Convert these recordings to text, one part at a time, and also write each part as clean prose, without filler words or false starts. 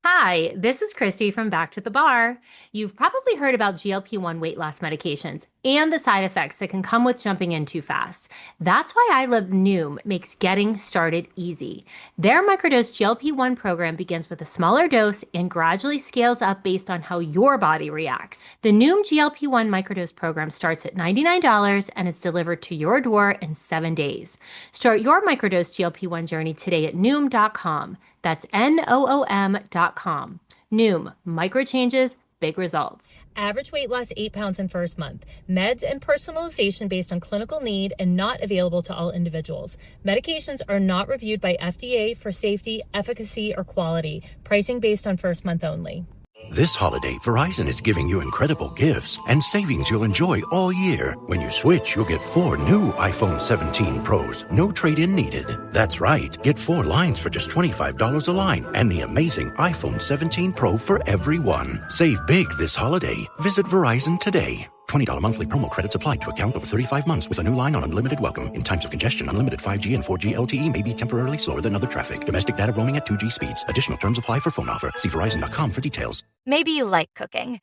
Hi, this is Christy from Back to the Bar. You've probably heard about GLP-1 weight loss medications and the side effects that can come with jumping in too fast. That's why I Love Noom makes getting started easy. Their microdose GLP-1 program begins with a smaller dose and gradually scales up based on how your body reacts. The Noom GLP-1 microdose program starts at $99 and is delivered to your door in 7 days. Start your microdose GLP-1 journey today at Noom.com. That's Noom.com. Noom, micro changes, big results. Average weight loss 8 pounds in first month. Meds and personalization based on clinical need and not available to all individuals. Medications are not reviewed by FDA for safety, efficacy, or quality. Pricing based on first month only. This holiday, Verizon is giving you incredible gifts and savings you'll enjoy all year. When you switch, you'll get 4 new iPhone 17 Pros. No trade-in needed. That's right. Get 4 lines for just $25 a line and the amazing iPhone 17 Pro for everyone. Save big this holiday. Visit Verizon today. $20 monthly promo credits applied to account over 35 months with a new line on unlimited welcome. In times of congestion, unlimited 5G and 4G LTE may be temporarily slower than other traffic. Domestic data roaming at 2G speeds. Additional terms apply for phone offer. See Verizon.com for details. Maybe you like cooking.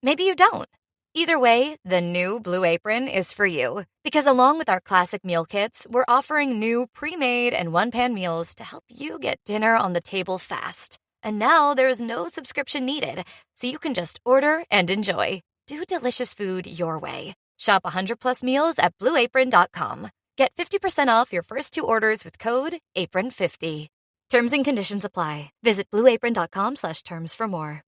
Maybe you don't. Either way, the new Blue Apron is for you. Because along with our classic meal kits, we're offering new pre-made and one-pan meals to help you get dinner on the table fast. And now there's no subscription needed, so you can just order and enjoy. Do delicious food your way. Shop 100+ meals at blueapron.com. Get 50% off your first 2 orders with code APRON50. Terms and conditions apply. Visit blueapron.com/terms for more.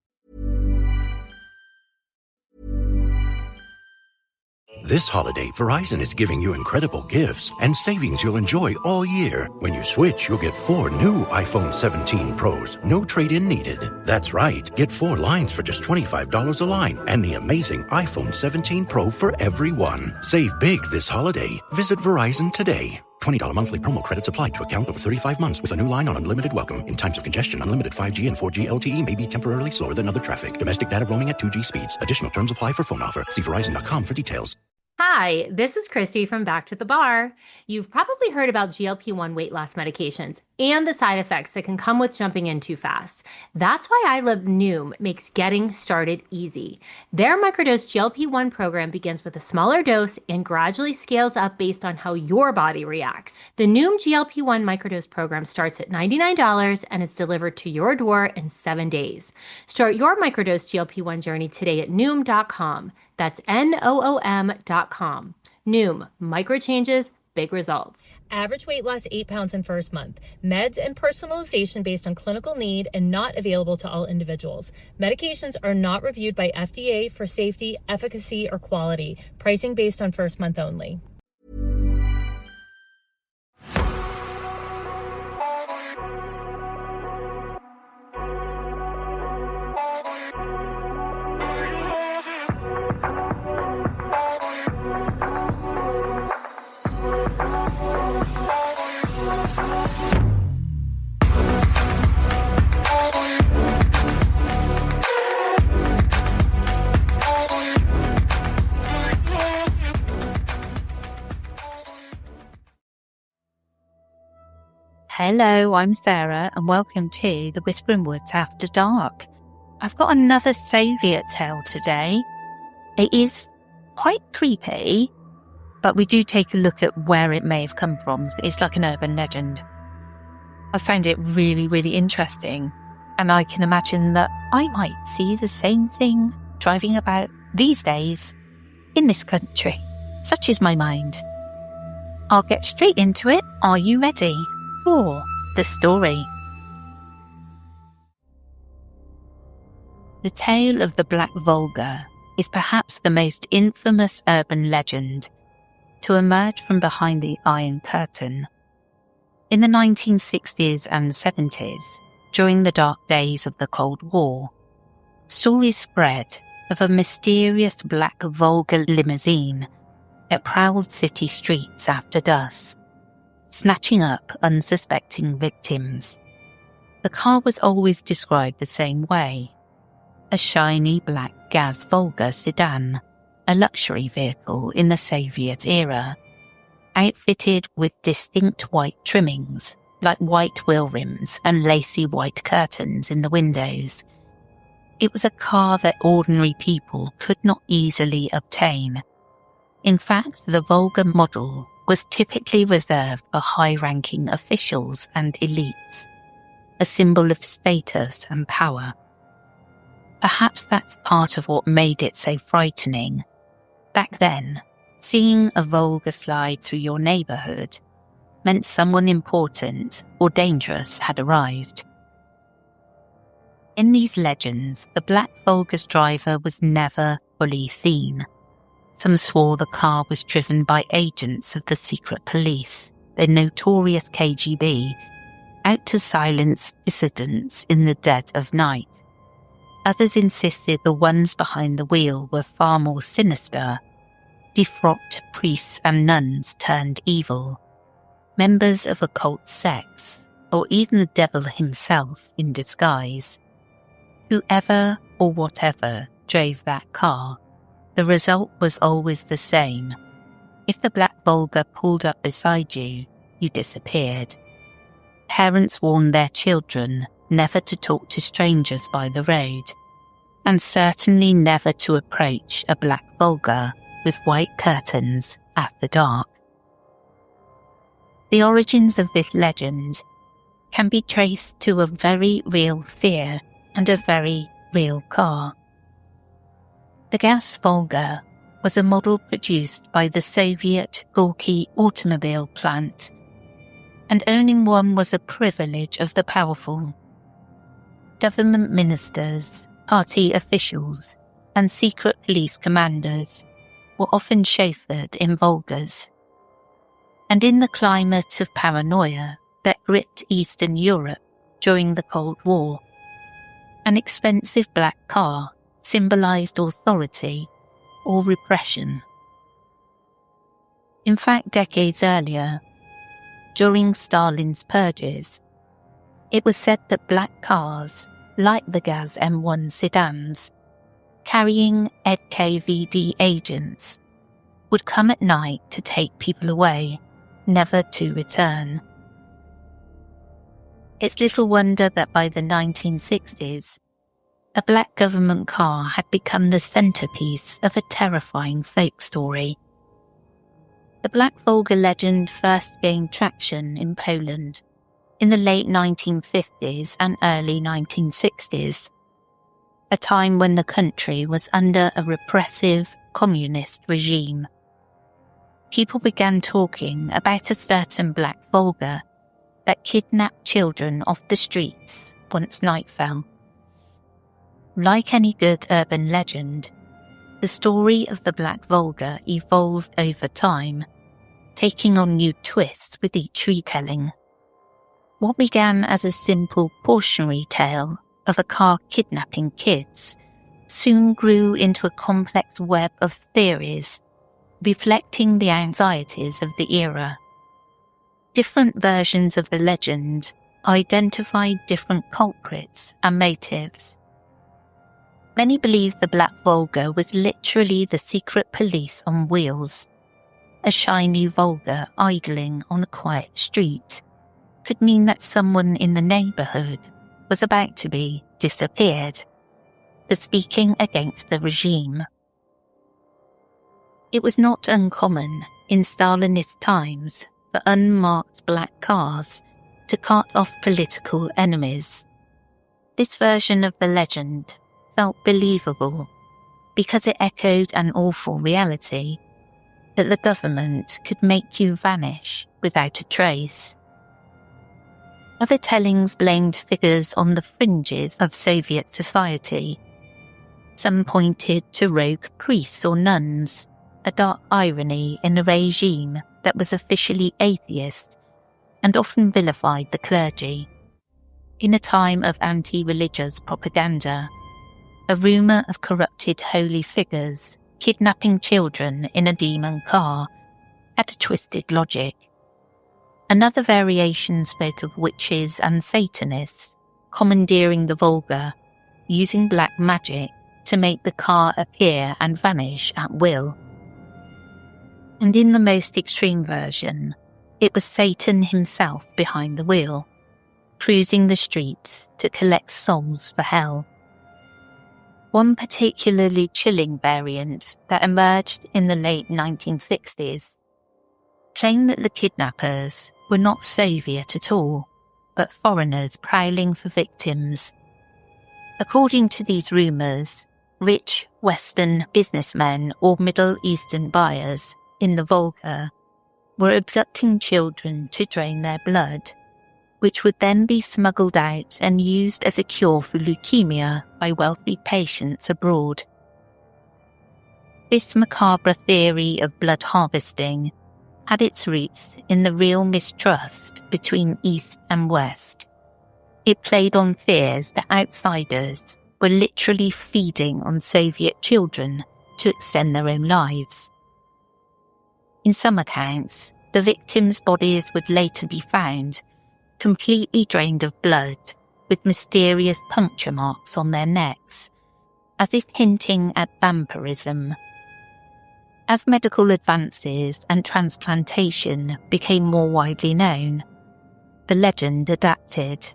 This holiday, Verizon is giving you incredible gifts and savings you'll enjoy all year. When you switch, you'll get 4 new iPhone 17 Pros. No trade-in needed. That's right. Get 4 lines for just $25 a line and the amazing iPhone 17 Pro for everyone. Save big this holiday. Visit Verizon today. $20 monthly promo credits applied to account over 35 months with a new line on unlimited welcome. In times of congestion, unlimited 5G and 4G LTE may be temporarily slower than other traffic. Domestic data roaming at 2G speeds. Additional terms apply for phone offer. See Verizon.com for details. Hi, this is Christy from Back to the Bar. You've probably heard about GLP-1 weight loss medications and the side effects that can come with jumping in too fast. That's why I Love Noom makes getting started easy. Their microdose GLP-1 program begins with a smaller dose and gradually scales up based on how your body reacts. The Noom GLP-1 microdose program starts at $99 and is delivered to your door in 7 days. Start your microdose GLP-1 journey today at Noom.com. That's Noom.com. Noom, micro changes, big results. Average weight loss 8 pounds in first month. Meds and personalization based on clinical need and not available to all individuals. Medications are not reviewed by FDA for safety, efficacy, or quality. Pricing based on first month only. Hello, I'm Sarah and welcome to the Whispering Woods After Dark. I've got another saviour tale today. It is quite creepy, but we do take a look at where it may have come from. It's like an urban legend. I found it really, really interesting, and I can imagine that I might see the same thing driving about these days in this country. Such is my mind. I'll get straight into it. Are you ready for the story? The tale of the Black Volga is perhaps the most infamous urban legend to emerge from behind the Iron Curtain. In the 1960s and 70s, during the dark days of the Cold War, stories spread of a mysterious black Volga limousine that prowled city streets after dusk, snatching up unsuspecting victims. The car was always described the same way: a shiny black gas Volga sedan, a luxury vehicle in the Soviet era, outfitted with distinct white trimmings like white wheel rims and lacy white curtains in the windows. It was a car that ordinary people could not easily obtain. In fact, the Volga model was typically reserved for high-ranking officials and elites, a symbol of status and power. Perhaps that's part of what made it so frightening. Back then, seeing a Volga slide through your neighbourhood meant someone important or dangerous had arrived. In these legends, the Black Volga's driver was never fully seen. Some swore the car was driven by agents of the secret police, the notorious KGB, out to silence dissidents in the dead of night. Others insisted the ones behind the wheel were far more sinister, defrocked priests and nuns turned evil, members of occult sects, or even the devil himself in disguise. Whoever or whatever drove that car, the result was always the same. If the Black Volga pulled up beside you, you disappeared. Parents warned their children never to talk to strangers by the road, and certainly never to approach a Black Volga with white curtains after dark. The origins of this legend can be traced to a very real fear and a very real car. The gas Volga was a model produced by the Soviet Gorky automobile plant, and owning one was a privilege of the powerful. Government ministers, party officials, and secret police commanders were often chauffeured in Volgas. And in the climate of paranoia that gripped Eastern Europe during the Cold War, an expensive black car symbolized authority or repression. In fact, decades earlier, during Stalin's purges, it was said that black cars, like the Gaz M1 sedans, carrying NKVD agents, would come at night to take people away, never to return. It's little wonder that by the 1960s, a black government car had become the centerpiece of a terrifying folk story. The Black Volga legend first gained traction in Poland in the late 1950s and early 1960s, a time when the country was under a repressive communist regime. People began talking about a certain Black Volga that kidnapped children off the streets once night fell. Like any good urban legend, the story of the Black Volga evolved over time, taking on new twists with each retelling. What began as a simple cautionary tale of a car kidnapping kids soon grew into a complex web of theories, reflecting the anxieties of the era. Different versions of the legend identified different culprits and motives. Many believe the Black Volga was literally the secret police on wheels. A shiny Volga idling on a quiet street could mean that someone in the neighbourhood was about to be disappeared for speaking against the regime. It was not uncommon in Stalinist times for unmarked black cars to cut off political enemies. This version of the legend felt believable because it echoed an awful reality that the government could make you vanish without a trace. Other tellings blamed figures on the fringes of Soviet society. Some pointed to rogue priests or nuns, a dark irony in a regime that was officially atheist and often vilified the clergy. In a time of anti-religious propaganda, a rumour of corrupted holy figures kidnapping children in a demon car had a twisted logic. Another variation spoke of witches and Satanists commandeering the Volga, using black magic to make the car appear and vanish at will. And in the most extreme version, It was Satan himself behind the wheel, cruising the streets to collect souls for hell. One particularly chilling variant that emerged in the late 1960s claimed that the kidnappers were not Soviet at all, but foreigners prowling for victims. According to these rumours, rich Western businessmen or Middle Eastern buyers in the Volga were abducting children to drain their blood, which would then be smuggled out and used as a cure for leukemia by wealthy patients abroad. This macabre theory of blood harvesting had its roots in the real mistrust between East and West. It played on fears that outsiders were literally feeding on Soviet children to extend their own lives. In some accounts, the victims' bodies would later be found completely drained of blood, with mysterious puncture marks on their necks, as if hinting at vampirism. As medical advances and transplantation became more widely known, the legend adapted.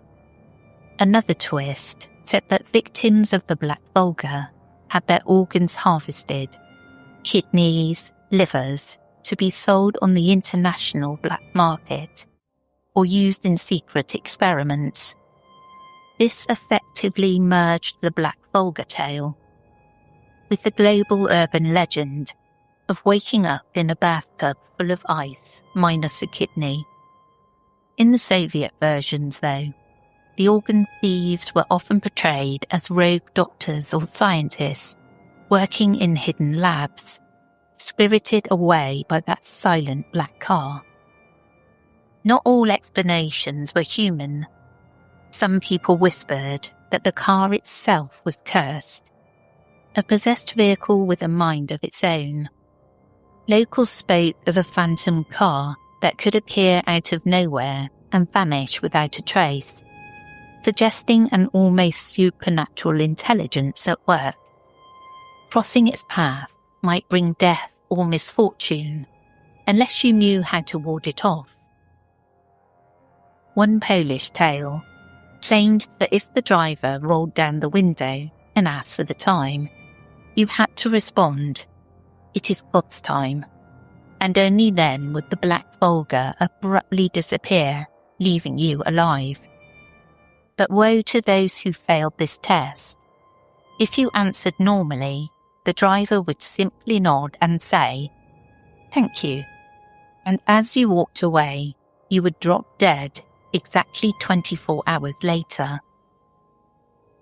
Another twist said that victims of the Black Volga had their organs harvested, kidneys, livers, to be sold on the international black market, or used in secret experiments. This effectively merged the Black Volga tale with the global urban legend of waking up in a bathtub full of ice minus a kidney. In the Soviet versions, though, the organ thieves were often portrayed as rogue doctors or scientists working in hidden labs, spirited away by that silent black car. Not all explanations were human. Some people whispered that the car itself was cursed, a possessed vehicle with a mind of its own. Locals spoke of a phantom car that could appear out of nowhere and vanish without a trace, suggesting an almost supernatural intelligence at work. Crossing its path might bring death or misfortune, unless you knew how to ward it off. One Polish tale claimed that if the driver rolled down the window and asked for the time, you had to respond, "It is God's time," and only then would the Black Volga abruptly disappear, leaving you alive. But woe to those who failed this test. If you answered normally, the driver would simply nod and say, "Thank you," and as you walked away, you would drop dead exactly 24 hours later.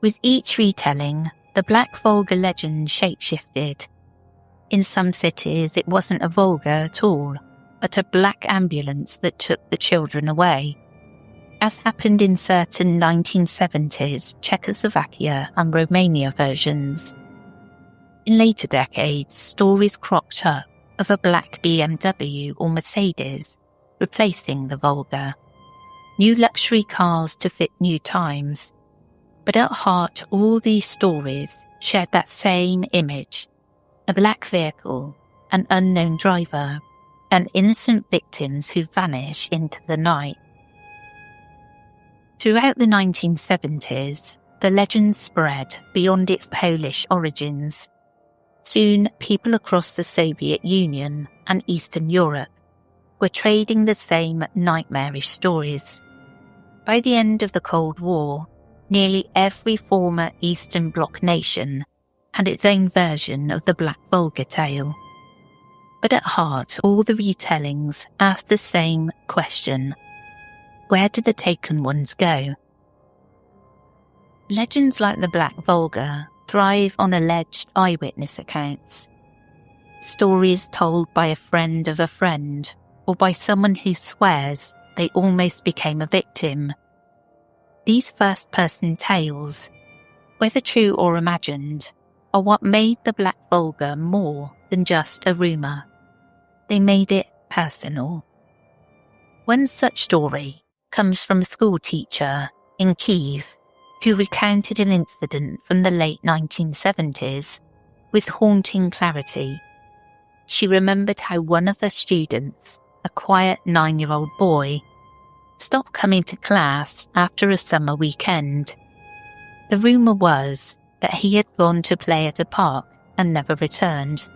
With each retelling, the Black Volga legend shapeshifted. In some cities, it wasn't a Volga at all, but a black ambulance that took the children away, as happened in certain 1970s Czechoslovakia and Romania versions. In later decades, stories cropped up of a black BMW or Mercedes replacing the Volga. New luxury cars to fit new times. But at heart, all these stories shared that same image: a black vehicle, an unknown driver, and innocent victims who vanish into the night. Throughout the 1970s, the legend spread beyond its Polish origins. Soon, people across the Soviet Union and Eastern Europe were trading the same nightmarish stories. By the end of the Cold War, nearly every former Eastern Bloc nation had its own version of the Black Volga tale. But at heart, all the retellings asked the same question: where did the taken ones go? Legends like the Black Volga thrive on alleged eyewitness accounts. Stories told by a friend of a friend, or by someone who swears they almost became a victim. These first-person tales, whether true or imagined, are what made the Black Volga more than just a rumour. They made it personal. One such story comes from a school teacher in Kyiv who recounted an incident from the late 1970s with haunting clarity. She remembered how one of her students a quiet 9-year-old boy, stopped coming to class after a summer weekend. The rumour was that he had gone to play at a park and never returned.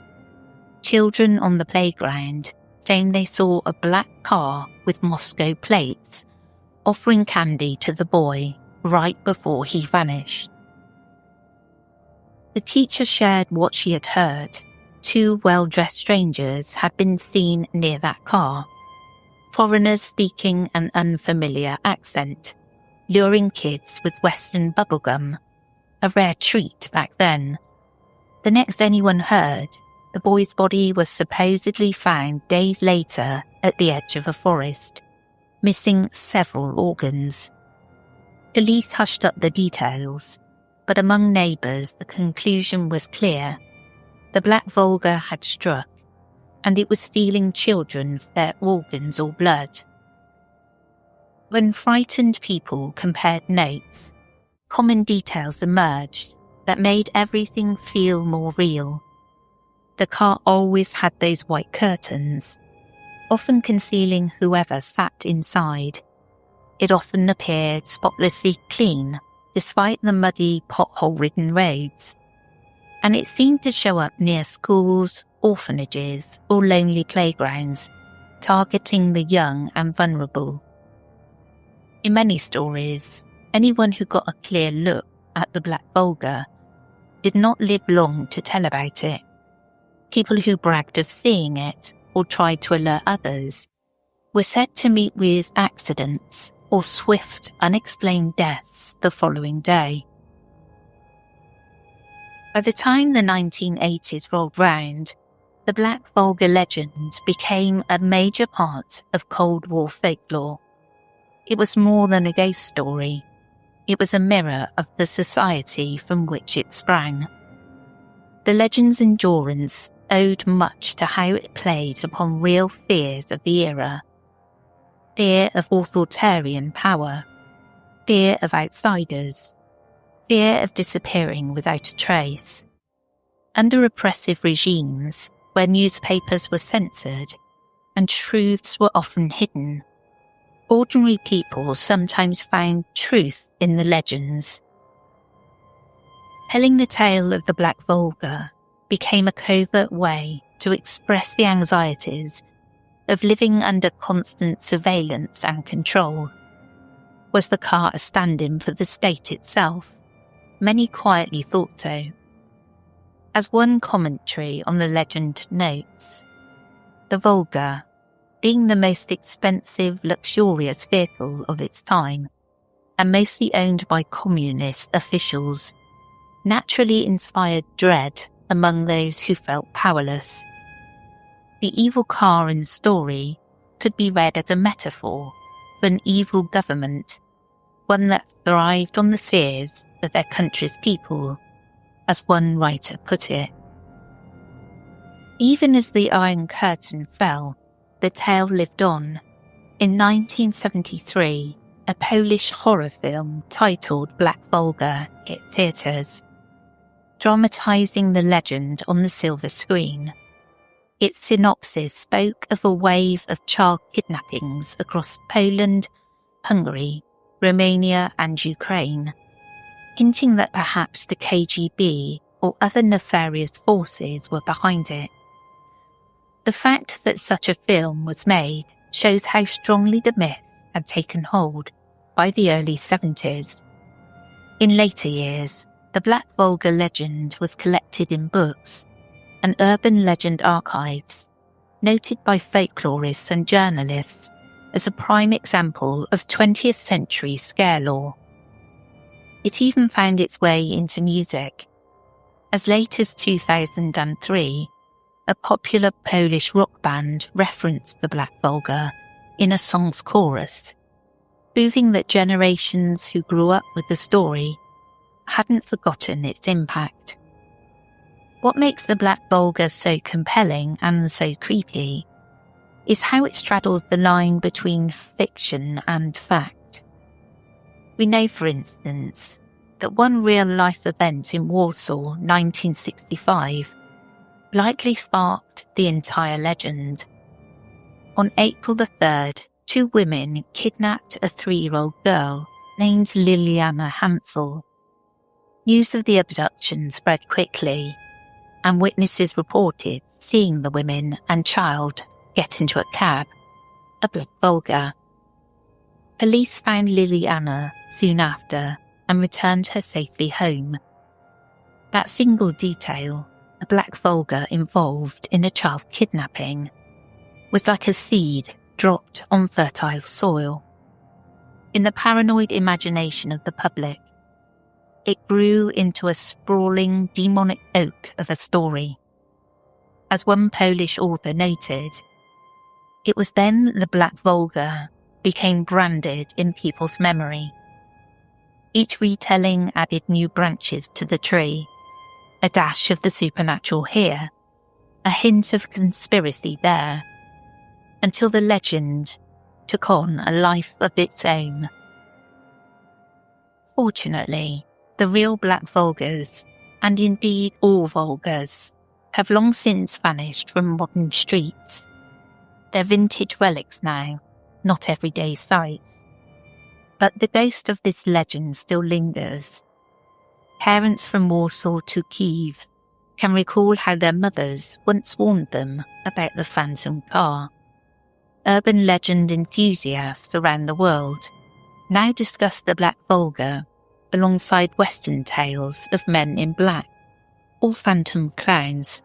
Children on the playground claimed they saw a black car with Moscow plates offering candy to the boy right before he vanished. The teacher shared what she had heard. 2 well-dressed strangers had been seen near that car, foreigners speaking an unfamiliar accent, luring kids with Western bubblegum, a rare treat back then. The next anyone heard, the boy's body was supposedly found days later at the edge of a forest, missing several organs. Police hushed up the details, but among neighbours the conclusion was clear. The Black Volga had struck, and it was stealing children for their organs or blood. When frightened people compared notes, common details emerged that made everything feel more real. The car always had those white curtains, often concealing whoever sat inside. It often appeared spotlessly clean, despite the muddy, pothole-ridden roads. And it seemed to show up near schools, orphanages, or lonely playgrounds, targeting the young and vulnerable. In many stories, anyone who got a clear look at the Black Volga did not live long to tell about it. People who bragged of seeing it or tried to alert others were said to meet with accidents or swift, unexplained deaths the following day. By the time the 1980s rolled round, the Black Volga legend became a major part of Cold War folklore. It was more than a ghost story. It was a mirror of the society from which it sprang. The legend's endurance owed much to how it played upon real fears of the era. Fear of authoritarian power, fear of outsiders, fear of disappearing without a trace. Under oppressive regimes, where newspapers were censored and truths were often hidden, ordinary people sometimes found truth in the legends. Telling the tale of the Black Volga became a covert way to express the anxieties of living under constant surveillance and control. Was the car a stand-in for the state itself? Many quietly thought so. As one commentary on the legend notes, the Volga, being the most expensive, luxurious vehicle of its time, and mostly owned by communist officials, naturally inspired dread among those who felt powerless. The evil car in the story could be read as a metaphor for an evil government, one that thrived on the fears of their country's people, as one writer put it. Even as the Iron Curtain fell, the tale lived on. In 1973, a Polish horror film titled Black Volga hit theatres, dramatising the legend on the silver screen. Its synopsis spoke of a wave of child kidnappings across Poland, Hungary, Romania and Ukraine, hinting that perhaps the KGB or other nefarious forces were behind it. The fact that such a film was made shows how strongly the myth had taken hold by the early 70s. In later years, the Black Volga legend was collected in books and urban legend archives, noted by folklorists and journalists as a prime example of 20th century scare lore. It even found its way into music. As late as 2003, a popular Polish rock band referenced the Black Volga in a song's chorus, proving that generations who grew up with the story hadn't forgotten its impact. What makes the Black Volga so compelling and so creepy is how it straddles the line between fiction and fact. We know, for instance, that one real-life event in Warsaw, 1965, likely sparked the entire legend. On April the 3rd, 2 women kidnapped a 3-year-old girl named Liliana Hansel. News of the abduction spread quickly, and witnesses reported seeing the women and child get into a cab, a black Volga. Police found Liliana soon after and returned her safely home. That single detail, a black Volga involved in a child kidnapping, was like a seed dropped on fertile soil. In the paranoid imagination of the public, it grew into a sprawling demonic oak of a story. As one Polish author noted, it was then the Black Volga became branded in people's memory. Each retelling added new branches to the tree, a dash of the supernatural here, a hint of conspiracy there, until the legend took on a life of its own. Fortunately, the real Black Volgas, and indeed all Volgas, have long since vanished from modern streets. They're vintage relics now, not everyday sights. But the ghost of this legend still lingers. Parents from Warsaw to Kyiv can recall how their mothers once warned them about the phantom car. Urban legend enthusiasts around the world now discuss the Black Volga alongside Western tales of men in black, or phantom clowns,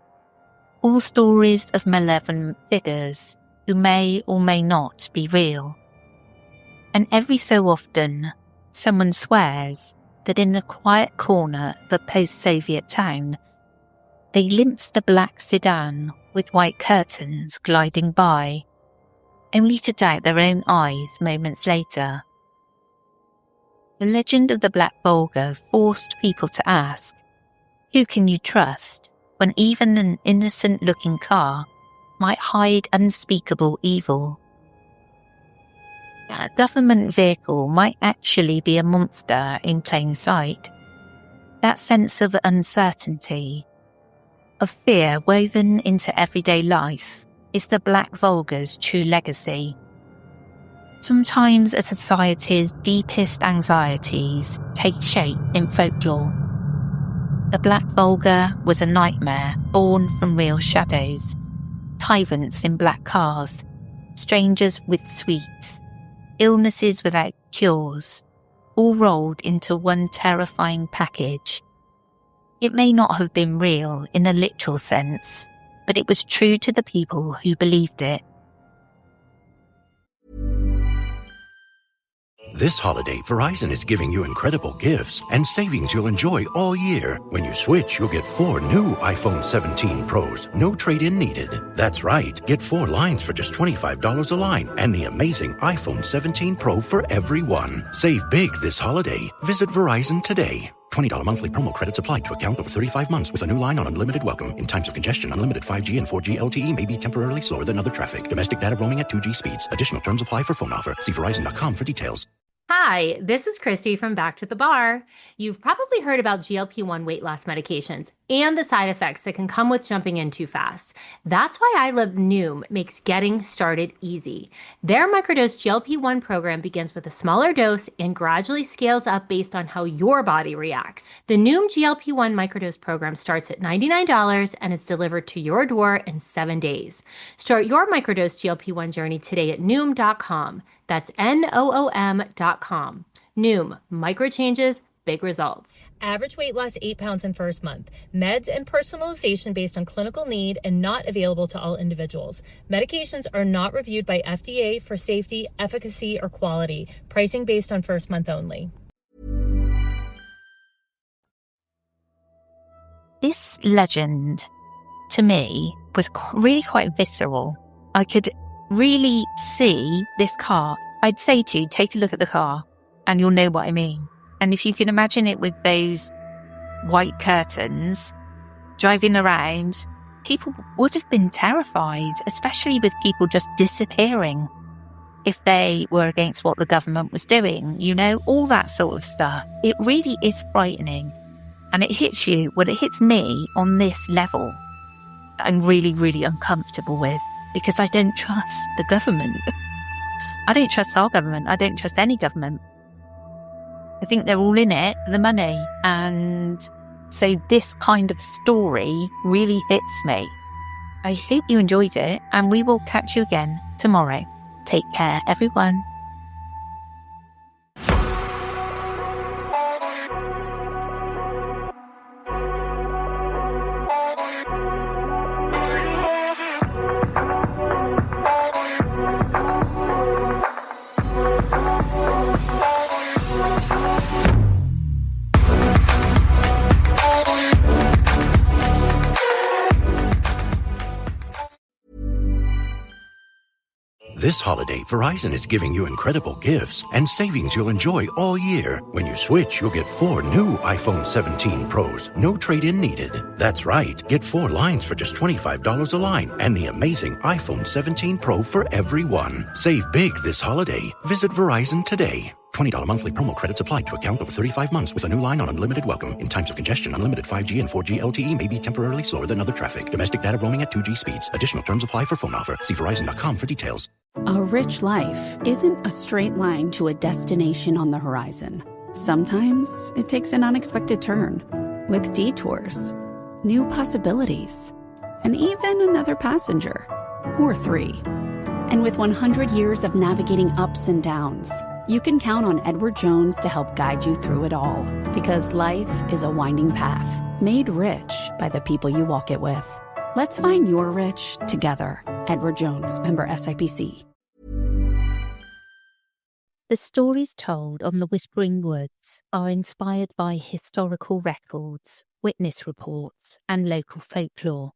all stories of malevolent figures who may or may not be real. And every so often, someone swears that in the quiet corner of a post-Soviet town, they glimpsed a black sedan with white curtains gliding by, only to doubt their own eyes moments later. The legend of the Black Volga forced people to ask, who can you trust when even an innocent-looking car might hide unspeakable evil? A government vehicle might actually be a monster in plain sight. That sense of uncertainty, of fear woven into everyday life, is the Black Volga's true legacy. Sometimes a society's deepest anxieties take shape in folklore. The Black Volga was a nightmare born from real shadows, tyrants in black cars, strangers with sweets, illnesses without cures, all rolled into one terrifying package. It may not have been real in a literal sense, but it was true to the people who believed it. This holiday, Verizon is giving you incredible gifts and savings you'll enjoy all year. When you switch, you'll get 4 new iPhone 17 Pros, no trade-in needed. That's right, get 4 lines for just $25 a line and the amazing iPhone 17 Pro for everyone. Save big this holiday. Visit Verizon today. $20 monthly promo credits applied to account over 35 months with a new line on unlimited welcome. In times of congestion, unlimited 5G and 4G LTE may be temporarily slower than other traffic. Domestic data roaming at 2G speeds. Additional terms apply for phone offer. See Verizon.com for details. Hi, this is Christy from Back to the Bar. You've probably heard about GLP-1 weight loss medications and the side effects that can come with jumping in too fast. That's why I Love Noom makes getting started easy. Their microdose GLP-1 program begins with a smaller dose and gradually scales up based on how your body reacts. The Noom GLP-1 microdose program starts at $99 and is delivered to your door in 7 days. Start your microdose GLP-1 journey today at Noom.com. That's Noom.com. Noom, micro changes, big results. Average weight loss 8 pounds in first month. Meds and personalization based on clinical need and not available to all individuals. Medications are not reviewed by FDA for safety, efficacy, or quality. Pricing based on first month only. This legend, to me, was really quite visceral. I could really see this car. I'd say to you, take a look at the car and you'll know what I mean. And if you can imagine it with those white curtains driving around, people would have been terrified, especially with people just disappearing if they were against what the government was doing, you know, all that sort of stuff. It really is frightening. And it hits you, well, it hits me on this level that I'm really, really uncomfortable with. because I don't trust the government. I don't trust our government. I don't trust any government. I think they're all in it for the money. And so this kind of story really hits me. I hope you enjoyed it, and we will catch you again tomorrow. Take care, everyone. This holiday, Verizon is giving you incredible gifts and savings you'll enjoy all year. When you switch, you'll get 4 new iPhone 17 Pros, no trade-in needed. That's right, get 4 lines for just $25 a line and the amazing iPhone 17 Pro for everyone. Save big this holiday. Visit Verizon today. $20 monthly promo credits applied to account over 35 months with a new line on unlimited welcome. In times of congestion, unlimited 5G and 4G LTE may be temporarily slower than other traffic. Domestic data roaming at 2G speeds. Additional terms apply for phone offer. See Verizon.com for details. A rich life isn't a straight line to a destination on the horizon. Sometimes it takes an unexpected turn with detours, new possibilities, and even another passenger or 3. And with 100 years of navigating ups and downs, you can count on Edward Jones to help guide you through it all. Because life is a winding path, made rich by the people you walk it with. Let's find your rich together. Edward Jones, member SIPC. The stories told on the Whispering Woods are inspired by historical records, witness reports, and local folklore.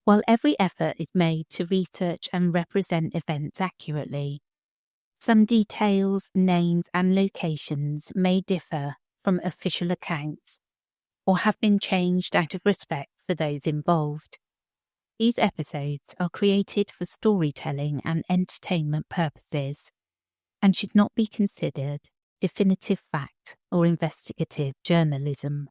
While every effort is made to research and represent events accurately, some details, names, and locations may differ from official accounts or have been changed out of respect for those involved. These episodes are created for storytelling and entertainment purposes and should not be considered definitive fact or investigative journalism.